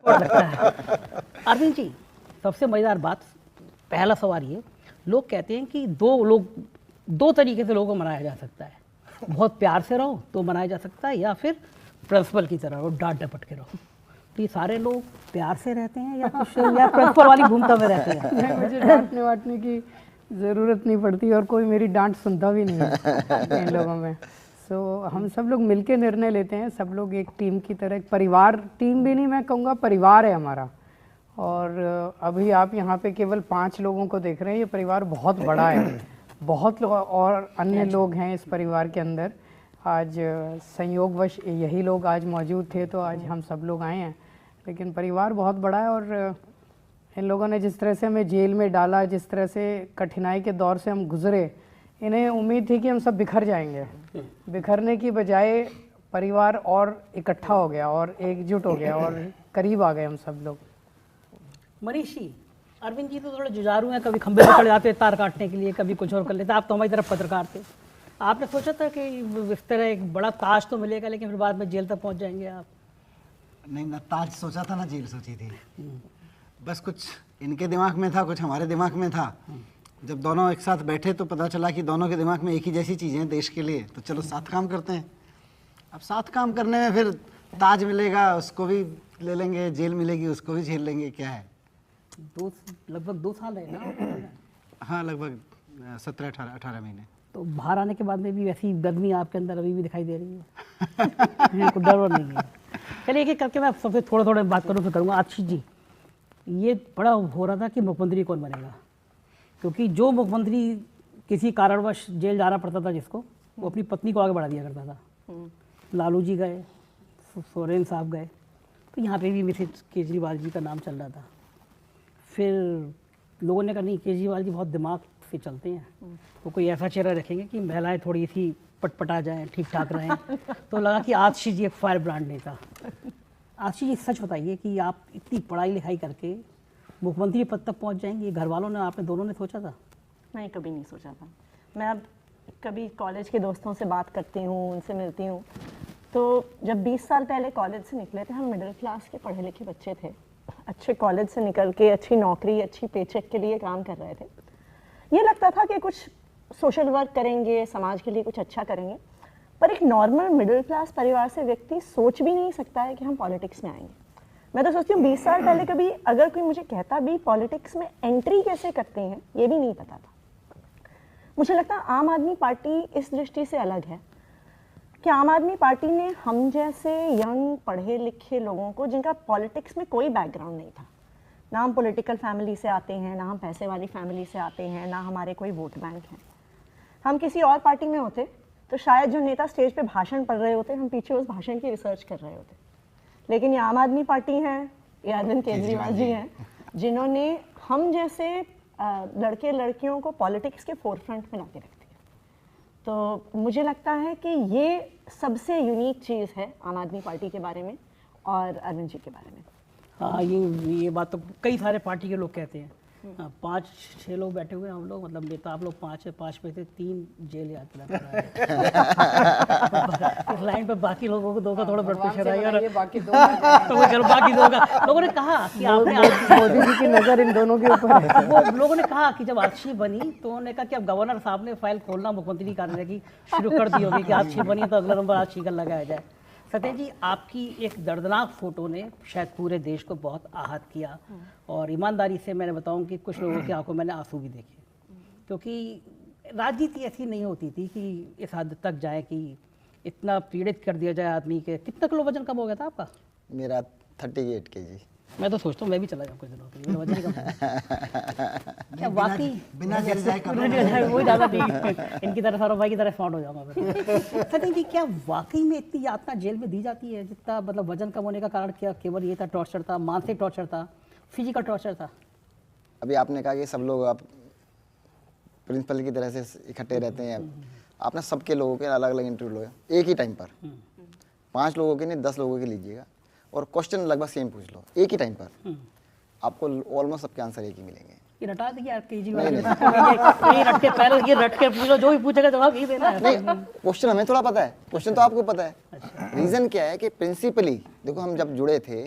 अरविंद जी, सबसे मजेदार बात, पहला सवाल ये, लोग कहते हैं कि दो तरीके से लोगों को मनाया जा सकता है, बहुत प्यार से रहो तो मनाया जा सकता है, या फिर प्रिंसिपल की तरह रहो, डांट डपट के रहो। तो ये सारे लोग प्यार से रहते हैं या कुछ, या प्रिंसिपल वाली भूमिका में रहते हैं? मुझे डांटने वाटने की ज़रूरत नहीं पड़ती और कोई मेरी डांट सुनता भी नहीं है इन लोगों में। हम सब लोग मिलके निर्णय लेते हैं, सब लोग एक टीम की तरह, एक परिवार, टीम भी नहीं मैं कहूँगा, परिवार है हमारा। और अभी आप यहाँ पे केवल 5 लोगों को देख रहे हैं, ये परिवार बहुत बड़ा है, बहुत लोग और अन्य लोग हैं इस परिवार के अंदर। आज संयोगवश यही लोग आज मौजूद थे तो आज हम सब लोग आए हैं, लेकिन परिवार बहुत बड़ा है। और इन लोगों ने जिस तरह से हमें जेल में डाला, जिस तरह से कठिनाई के दौर से हम गुजरे, इन्हें उम्मीद थी कि हम सब बिखर जाएंगे। बिखरने की बजाय परिवार और इकट्ठा हो गया और एकजुट हो गया और करीब आ गए हम सब लोग। मनीष जी, अरविंद जी तो थोड़े जुझारू हैं, कभी खंबे पे चढ़ जाते तार काटने के लिए, कभी कुछ और कर लेते। आप तो हमारी तरफ पत्रकार थे, आपने सोचा था कि इस तरह एक बड़ा ताज तो मिलेगा, लेकिन फिर बाद में जेल तक पहुंच जाएंगे आप? नहीं, ना ताज सोचा था ना जेल सोची थी। बस कुछ इनके दिमाग में था, कुछ हमारे दिमाग में था। जब दोनों एक साथ बैठे तो पता चला कि दोनों के दिमाग में एक ही जैसी चीज़ें हैं देश के लिए, तो चलो साथ काम करते हैं। अब साथ काम करने में फिर ताज मिलेगा उसको भी ले लेंगे, जेल मिलेगी उसको भी झेल लेंगे, क्या है। लगभग 2 साल है ना? हाँ, लगभग 17-18 महीने। तो बाहर आने के बाद में भी वैसी गर्मी आपके अंदर अभी भी दिखाई दे रही है? कोई डर और नहीं है? चलिए एक एक करके मैं सबसे थोड़ा बात करूँ फिर करूँगा। आशीष जी, ये बड़ा हो रहा था कि मुख्यमंत्री कौन बनेगा, क्योंकि जो मुख्यमंत्री किसी कारणवश जेल जाना पड़ता था जिसको, वो अपनी पत्नी को आगे बढ़ा दिया करता था। लालू जी गए, सोरेन साहब गए, तो यहाँ पे भी मिसेज केजरीवाल जी का नाम चल रहा था। फिर लोगों ने कहा नहीं, केजरीवाल जी बहुत दिमाग से चलते हैं, वो कोई ऐसा चेहरा रखेंगे कि महिलाएं थोड़ी सी पटपटा जाएं, ठीक ठाक रहें। तो लगा कि आशीष जी एक फायर ब्रांड नेता। आशीष जी, सच बताइए कि आप इतनी पढ़ाई लिखाई करके मुख्यमंत्री पद तक पहुंच जाएंगे, घर वालों ने, आपने दोनों ने सोचा था? नहीं, कभी नहीं सोचा था। मैं अब कभी कॉलेज के दोस्तों से बात करती हूँ, उनसे मिलती हूँ, तो जब 20 साल पहले कॉलेज से निकले थे, हम मिडिल क्लास के पढ़े लिखे बच्चे थे, अच्छे कॉलेज से निकल के अच्छी नौकरी, अच्छी पेचेक के लिए काम कर रहे थे। ये लगता था कि कुछ सोशल वर्क करेंगे, समाज के लिए कुछ अच्छा करेंगे, पर एक नॉर्मल मिडिल क्लास परिवार से व्यक्ति सोच भी नहीं सकता है कि हम पॉलिटिक्स में आएंगे। मैं तो सोचती हूँ 20 साल पहले कभी अगर कोई मुझे कहता भी पॉलिटिक्स में एंट्री कैसे करते हैं, ये भी नहीं पता था। मुझे लगता है आम आदमी पार्टी इस दृष्टि से अलग है कि आम आदमी पार्टी ने हम जैसे यंग पढ़े लिखे लोगों को, जिनका पॉलिटिक्स में कोई बैकग्राउंड नहीं था, ना हम पॉलिटिकल फैमिली से आते हैं, ना हम पैसे वाली फैमिली से आते हैं, ना हमारे कोई वोट बैंक है। हम किसी और पार्टी में होते तो शायद जो नेता स्टेज पे भाषण पढ़ रहे होते, हम पीछे उस भाषण की रिसर्च कर रहे होते। लेकिन ये आम आदमी पार्टी है, ये अरविंद केजरीवाल जी हैं, जिन्होंने हम जैसे लड़के लड़कियों को पॉलिटिक्स के फोरफ्रंट में लाके रख दिया। तो मुझे लगता है कि ये सबसे यूनिक चीज़ है आम आदमी पार्टी के बारे में और अरविंद जी के बारे में। हाँ, ये बात तो कई सारे पार्टी के लोग कहते हैं। 5-6 लोग बैठे हुए हैं हम लोग, मतलब नेता आप लोग 5 है, 5 में से 3 जेल यात्रा कर रहा है। इस लाइन पे बाकी लोगों को 2 का थोड़ा ब्लड प्रेशर आएगा, बाकी 2 तो चलो बाकी 2 का। लोगों ने कहा कि आपने, मोदी जी की नज़र इन दोनों के ऊपर है। वो लोगों ने कहा कि जब आशीष बनी तो उन्होंने कहा कि अब गवर्नर साहब ने फाइल खोलना मुख्यमंत्री कार्यालय की शुरू कर दी होगी कि आशीष बनी तो अगला नंबर आशीष का लगाया जाए। सत्य जी, आपकी एक दर्दनाक फोटो ने शायद पूरे देश को बहुत आहत किया, और ईमानदारी से मैंने बताऊं कि कुछ लोगों की आंखों में मैंने आंसू भी देखे, क्योंकि राजनीति ऐसी नहीं होती थी कि इस हद तक जाए कि इतना पीड़ित कर दिया जाए आदमी के। कितना किलो वजन कम हो गया था आपका? मेरा 38 kg। मैं तो सोचता हूँ मैं भी चला जाऊँ कुछ दिनों के लिए, मेरा वजन ही कम है। क्या वाकई बिना जल जाए वही ज़्यादा नहीं, इनकी तरह सारों भाई की तरह स्मार्ट हो जाऊँगा फिर। सत्य जी, क्या वाकई में इतनी यातना जेल में दी जाती है? जितना मतलब वजन कम होने का कारण क्या केवल ये था, टॉर्चर था, मानसिक टॉर्चर था, फिजिकल टॉर्चर था? अभी आपने कहा कि सब लोग आप प्रिंसिपल की तरह से इकट्ठे रहते हैं, आपने सबके लोगों के अलग अलग इंटरव्यू लोगे एक ही टाइम पर, 5 लोगों के नहीं 10 लोगों के लीजिएगा, और क्वेश्चन लगभग सेम पूछ लो एक ही टाइम पर, आपको ऑलमोस्ट सबके आंसर एक ही मिलेंगे। ये रटा देंगे यार केजरीवाल, ये रट के पहले ये रट के पूछो, जो भी पूछेगा जवाब यही देना है। नहीं, क्वेश्चन हमें थोड़ा पता है, क्वेश्चन तो आपको पता है। रीजन क्या है कि प्रिंसिपली देखो, हम जब जुड़े थे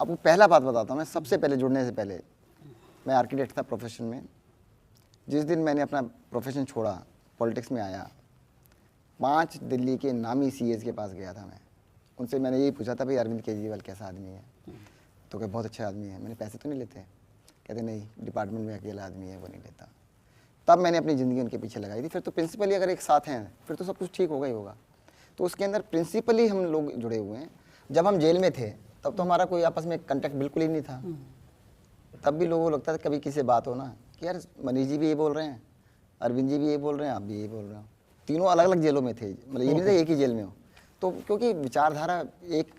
आपको पहला बात बताता हूँ मैं, सबसे पहले जुड़ने से पहले मैं आर्किटेक्ट था प्रोफेशन में। जिस दिन मैंने अपना प्रोफेशन छोड़ा, पॉलिटिक्स में आया, 5 दिल्ली के नामी सीएस के पास गया था मैं। उनसे मैंने यही पूछा था, भाई अरविंद केजरीवाल कैसा आदमी है? तो कहे बहुत अच्छा आदमी है। मैंने पैसे तो नहीं लेते? कहते नहीं, डिपार्टमेंट में अकेला आदमी है, वो नहीं लेता। तब मैंने अपनी ज़िंदगी उनके पीछे लगाई थी। फिर तो प्रिंसिपली अगर एक साथ हैं फिर तो सब कुछ ठीक होगा ही होगा। तो उसके अंदर प्रिंसिपली हम लोग जुड़े हुए हैं। जब हम जेल में थे तब तो हमारा कोई आपस में कॉन्टैक्ट बिल्कुल ही नहीं था। तब भी लोगों को लगता था कभी किसी से बात हो ना कि यार मनीष जी भी ये बोल रहे हैं, अरविंद जी भी ये बोल रहे हैं, आप भी ये बोल रहे हो। तीनों अलग अलग जेलों में थे, मतलब ये नहीं था एक ही जेल में हो। तो क्योंकि विचारधारा एक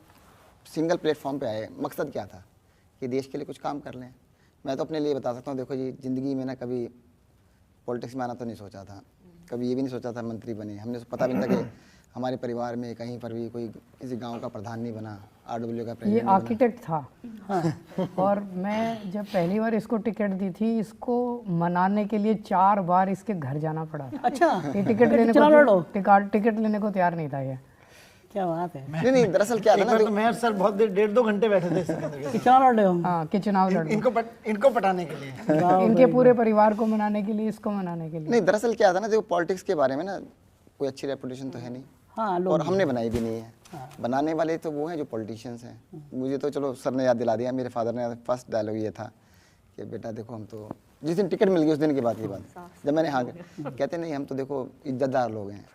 सिंगल प्लेटफॉर्म पे आए, मकसद क्या था कि देश के लिए कुछ काम कर लें। मैं तो अपने लिए बता सकता हूँ, देखो जी, ज़िंदगी में ना कभी पॉलिटिक्स में आना तो नहीं सोचा था, कभी ये भी नहीं सोचा था मंत्री बने। हमने पता भी नहीं था कि हमारे परिवार में कहीं पर भी कोई किसी गांव का प्रधान नहीं बना, आरडब्ल्यू का ये प्रेसिडेंट आर्किटेक्ट था। और मैं जब पहली बार इसको टिकट दी थी, इसको मनाने के लिए 4 बार इसके घर जाना पड़ा था। अच्छा, ये टिकट लेने को तैयार नहीं था ये। क्या बात है। नहीं, दरअसल क्या था एक ना, बार तो मेयर सर बहुत देर 1.5-2 घंटे बैठे थे इसके अंदर। कितना लड़ रहे हो? हाँ, कि चुनाव लड़ इनको पटाने के लिए। इनके पूरे परिवार को मनाने के लिए, इसको मनाने के लिए। नहीं दरअसल क्या था ना, देखो पॉलिटिक्स के बारे में ना कोई अच्छी रेपुटेशन तो है नहीं। हाँ, और हमने बनाई भी नहीं है। बनाने वाले तो वो हैं जो पॉलिटिशियंस हैं। मुझे तो चलो सर ने याद दिला दिया, मेरे फादर ने फर्स्ट डायलॉग ये था कि बेटा देखो, हम तो जिस दिन टिकट मिल गई उस दिन की बात ये बात, जब मैंने हाँ कहते नहीं, हम तो देखो इज्जतदार लोग हैं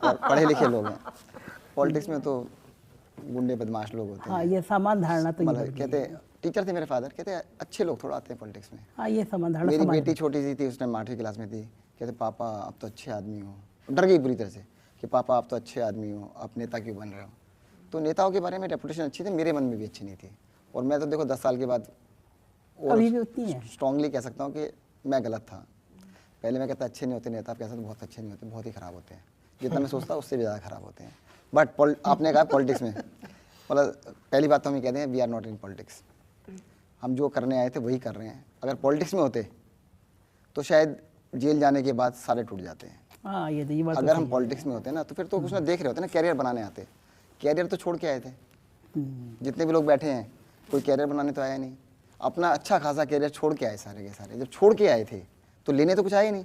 और पढ़े लिखे लोग हैं, पॉलिटिक्स में तो गुंडे बदमाश लोग होते हैं। हाँ, ये सामान धारणा तो ये मतलब कहते टीचर थे मेरे फादर, कहते अच्छे लोग थोड़ा आते हैं पॉलिटिक्स में। हाँ, ये सामान धारणा मेरी समाज बेटी छोटी सी थी, उस टाइम 8वीं क्लास में थी, कहते पापा आप तो अच्छे आदमी हो। डर गई पूरी तरह से कि पापा आप तो अच्छे आदमी हो, आप नेता क्यों बन रहे हो? तो नेताओं के बारे में रेपुटेशन अच्छी थी, मेरे मन में भी अच्छी नहीं थी। और मैं तो देखो 10 साल के बाद अभी भी उतनी है। स्ट्रांगली कह सकता हूँ कि मैं गलत था। पहले मैं कहता अच्छे नहीं होते नेता, आप कह सकते बहुत अच्छे नहीं होते, बहुत ही ख़राब होते हैं। जितना मैं सोचता उससे भी ज़्यादा ख़राब होते हैं। बट आपने कहा पॉलिटिक्स में, मतलब पहली बात तो हम ये कहते हैं we are not in politics. हम जो करने आए थे वही कर रहे हैं। अगर पॉलिटिक्स में होते तो शायद जेल जाने के बाद सारे टूट जाते हैं। हाँ, ये बात अगर हम पॉलिटिक्स में होते ना तो फिर तो कुछ ना देख रहे होते ना, कैरियर बनाने आते। कैरियर तो छोड़ के आए थे। जितने भी लोग बैठे हैं कोई कैरियर बनाने तो आया नहीं, अपना अच्छा खासा कैरियर छोड़ के आए सारे के सारे। जब छोड़ के आए थे तो लेने तो कुछ आए नहीं।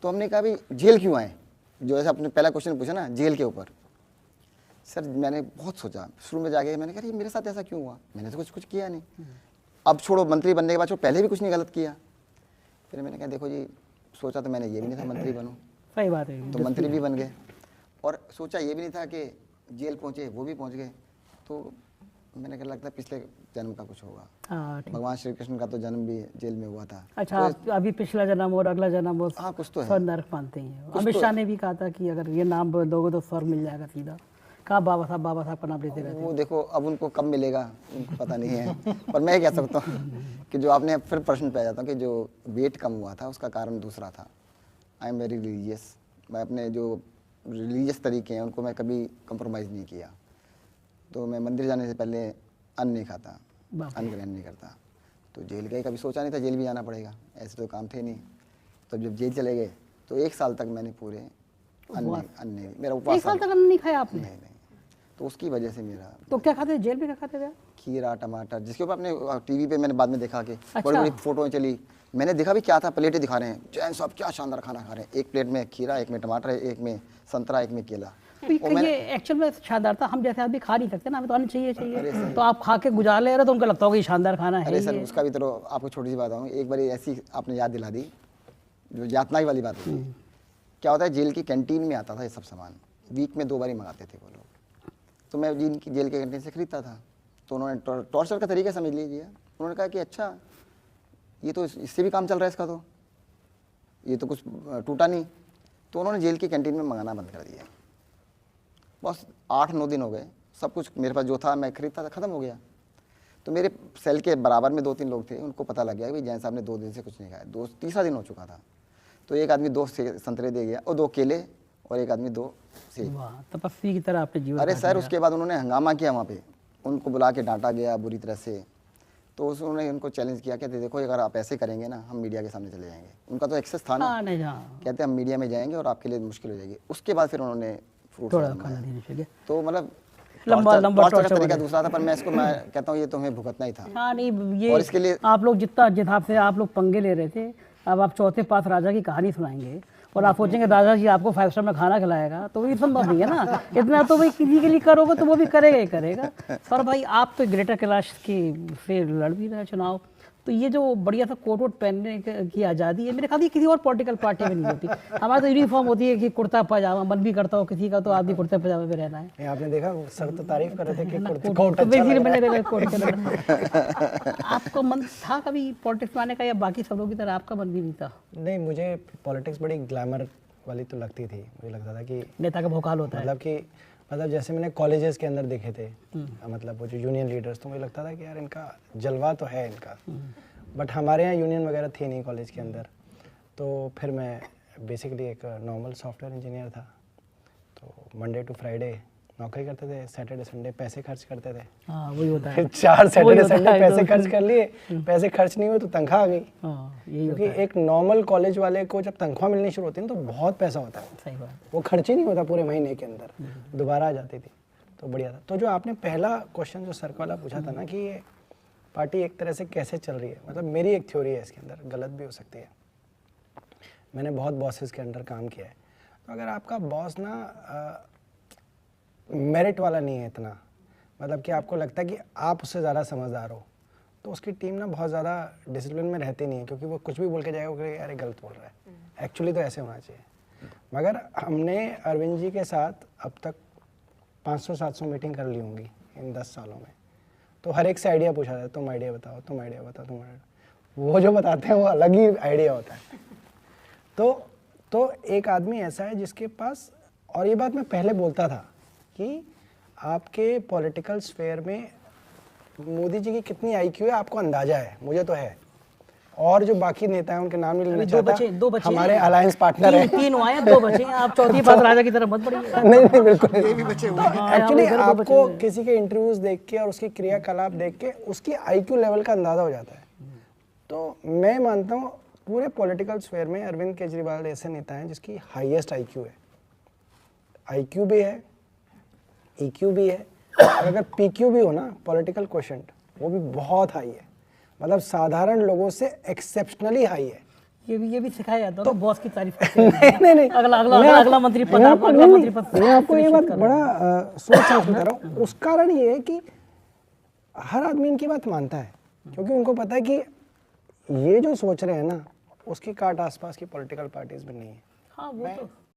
तो हमने कहा भाई जेल क्यों आए? जो ऐसा आपने पहला क्वेश्चन पूछा ना जेल के ऊपर, सर मैंने बहुत सोचा शुरू में जाके, मैंने कहा ये मेरे साथ ऐसा क्यों हुआ? मैंने तो कुछ किया नहीं। अब छोड़ो मंत्री बनने के बाद, पहले भी कुछ नहीं गलत किया। फिर मैंने कहा देखो जी, सोचा तो मैंने ये भी नहीं था मंत्री बनूं, सही बात है। तो मंत्री भी बन गए। और सोचा ये भी नहीं था कि जेल पहुंचे, वो भी पहुंच गए। तो मैंने कहा लगता है पिछले जन्म का कुछ होगा। हाँ, ठीक। भगवान श्री कृष्ण का तो जन्म भी जेल में हुआ था। अच्छा, अभी पिछला जन्म और अगला जन्म वो हाँ, कुछ तो है। स्वर्ग नरक मानते हैं। अमित शाह ने भी कहा था कि अगर ये नाम दोगे तो स्वर्ग मिल जाएगा सीधा। कहा बाबा साहब का नाम लेते रहते हैं। वो देखो अब उनको कब मिलेगा उनको पता नहीं है। पर मैं कह सकता हूँ कि जो आपने फिर प्रश्न पे आ जाता हूँ कि जो वेट कम हुआ था उसका कारण दूसरा था। I am very religious. मैं अपने जो रिलीजियस तरीके हैं उनको मैं कभी कंप्रोमाइज़ नहीं किया। तो मैं मंदिर जाने से पहले अन्न नहीं खाता, अन्न ग्रहण नहीं करता। तो जेल गए, कभी सोचा नहीं था जेल भी जाना पड़ेगा, ऐसे तो काम थे नहीं। तो जब जेल चले गए तो 1 साल तक मैंने पूरे अन्न मेरा उपवास। 1 साल तक अन्न नहीं खाया आपने? नहीं। तो उसकी वजह से मेरा तो क्या खाते थे जेल में? क्या खाते थे? खीरा टमाटर, जिसके ऊपर आपने टीवी पे मैंने बाद में देखा कि अच्छा। बड़ी बड़ी फोटोएं चली। मैंने देखा भी क्या था, प्लेटें दिखा रहे हैं, जैन साहब क्या शानदार खाना खा रहे हैं। एक प्लेट में खीरा, एक में टमाटर, एक में संतरा, एक में केला। ये एक्चुअल में शानदार था। हम जैसे आदमी खा नहीं सकते ना, हमें तो अन्न चाहिए। तो आप खा के गुजार ले रहे तो उनको लगता होगा ये शानदार खाना है। अरे सर उसका भी तो आपको छोटी सी बात बताऊँ। एक बार ऐसी आपने याद दिला दी जो यातनाई वाली बात होती है। क्या होता है, जेल की कैंटीन में आता था ये सब सामान, वीक में 2 बार ही मंगाते थे वो लोग। तो मैं जेल के कैंटीन से खरीदता था। तो उन्होंने टॉर्चर का तरीका समझ लीजिए। उन्होंने कहा कि अच्छा ये तो इससे भी काम चल रहा है इसका, तो ये तो कुछ टूटा नहीं। तो उन्होंने जेल की कैंटीन में मंगाना बंद कर दिया। बस 8-9 दिन हो गए, सब कुछ मेरे पास जो था मैं खरीदता था ख़त्म हो गया। तो मेरे सेल के बराबर में 2-3 लोग थे, उनको पता लग गया कि जैन साहब ने 2 दिन से कुछ नहीं खाया। तीसरा दिन हो चुका था। तो एक आदमी 2 संतरे दे गया और 2 केले, और एक आदमी 2 सेब। वाह, तपस्वी की तरह आपने जीवन। अरे सर उसके बाद उन्होंने हंगामा किया वहाँ पे, उनको बुला के डांटा गया बुरी तरह से। तो उन्होंने उनको चैलेंज किया, कहते देखो अगर आप ऐसे करेंगे ना हम मीडिया के सामने चले जाएंगे। उनका तो एक्सेस था ना, कहते हम मीडिया में जाएंगे और आपके लिए मुश्किल हो जाएगी। उसके बाद फिर उन्होंने फ्रूट थोड़ा खाना देने लगे। तो मतलब लंबा लंबा टॉर्चर का टॉर्चर तरीका वाला। दूसरा था, पर मैं कहता हूँ ये तुम्हें भुगतना ही था। हाँ नहीं, और ये इसके लिए आप लोग जितना जिताब से आप लोग पंगे ले रहे थे, अब आप चौथे पास राजा की कहानी सुनाएंगे और आप सोचेंगे राजा जी आपको 5 स्टार में खाना खिलाएगा, तो ये संभव नहीं है ना। इतना तो भाई किसी के लिए करोगे तो वो भी करेगा ही करेगा। सर भाई आप तो ग्रेटर कैलाश की से लड़ भी रहे हैं चुनाव, तो ये जो बढ़िया सा कोट वोट पहनने की आज़ादी है, मेरे ख्याल ये किसी और पॉलिटिकल पार्टी में नहीं होती। हमारा तो यूनिफॉर्म होती है कि कुर्ता पजामा, मन भी करता हो किसी का तो आदमी कुर्ते पजामे में रहना है। ये आपने देखा सर तो तारीफ कर रहे थे कि कोट कोट तो अच्छा इसीलिए लग रहा मैंने है। देखा कोट के अंदर। आपको मन था कभी पॉलिटिक्स में आने का, या बाकी सब लोगों की तरह आपका मन भी नहीं था? नहीं, मुझे पॉलिटिक्स बड़ी ग्लैमर वाली तो लगती थी। मुझे लगता था कि नेता का भौकाल होता है। मतलब जैसे मैंने कॉलेजेस के अंदर देखे थे, मतलब वो जो यूनियन लीडर्स, तो मुझे लगता था कि यार इनका जलवा तो है इनका। बट हमारे यहाँ यूनियन वगैरह थी नहीं कॉलेज के अंदर। तो फिर मैं बेसिकली एक नॉर्मल सॉफ्टवेयर इंजीनियर था। तो मंडे टू फ्राइडे नौकरी करते थे, सैटरडे संडे पैसे खर्च करते थे। हाँ वही होता है। फिर 4 सैटरडे होता संडे है, पैसे तो- खर्च कर लिए, पैसे खर्च नहीं हुए तो तनख्वाह आ गई। हाँ यही क्योंकि होता है। एक नॉर्मल कॉलेज वाले को जब तनख्वाह मिलनी शुरू होती है ना तो बहुत पैसा होता है, सही बात। वो खर्च ही नहीं होता पूरे महीने के अंदर, दोबारा आ जाती थी। तो बढ़िया था। तो जो आपने पहला क्वेश्चन जो सर वाला पूछा था ना कि ये पार्टी एक तरह से कैसे चल रही है, मतलब मेरी एक थ्योरी है इसके अंदर, गलत भी हो सकती है। मैंने बहुत बॉसेस के अंडर काम किया है। तो अगर आपका बॉस ना मेरिट वाला नहीं है इतना, मतलब कि आपको लगता है कि आप उससे ज़्यादा समझदार हो, तो उसकी टीम ना बहुत ज़्यादा डिसिप्लिन में रहती नहीं है, क्योंकि वो कुछ भी बोल के जाएगा वो कहेगा यार ये गलत बोल रहा है। एक्चुअली तो ऐसे होना चाहिए। मगर हमने अरविंद जी के साथ अब तक 500-700 मीटिंग कर ली होंगी इन 10 सालों में। तो हर एक से आइडिया पूछा जाता है, तुम आइडिया बताओ, तुम आइडिया बताओ, तुम आइडिया। वो जो बताते हैं वो अलग ही आइडिया होता है। तो एक आदमी ऐसा है जिसके पास, और ये बात मैं पहले बोलता था कि आपके पॉलिटिकल स्फेयर में मोदी जी की कितनी आईक्यू है आपको अंदाजा है, मुझे तो है। और जो बाकी नेता हैं उनके नाम नहीं लेना दो बचे चाहता, हमारे हैं। अलायंस पार्टनर हैं। तीन हुए हैं, 2 बचे हैं। आप चौथी बात राजा की तरफ मत बढ़िए। नहीं बिल्कुल ये भी बचे हुए हैं। हाँ, एक्चुअली यहाँ पे इधर 2 बचे आपको हुए हैं। किसी के इंटरव्यूज देख के और उसकी क्रियाकलाप देख के उसकी आईक्यू लेवल का अंदाजा हो जाता है। तो मैं मानता हूँ पूरे पॉलिटिकल स्फेयर में अरविंद केजरीवाल ऐसे नेता हैं जिसकी हाईएस्ट आईक्यू है। आईक्यू भी है, ईक्यू भी है, और अगर पीक्यू भी हो ना, पॉलिटिकल क्वोशंट, वो भी बहुत हाई है। मतलब साधारण लोगों से एक्सेप्शनली हाई है। ये भी सिखाया जाता है तो बॉस की तारीफ करते हैं। नहीं अगला मंत्री पद, आपको अगला मंत्री पद मैं आपको ये बात बड़ा सोच समझ बता रहा हूँ। उस कारण ये है कि हर आदमी इनकी बात मानता है, क्योंकि उनको पता है कि ये जो सोच रहे हैं ना उसकी काट आसपास की पॉलिटिकल पार्टीज में नहीं है। हाँ वो तो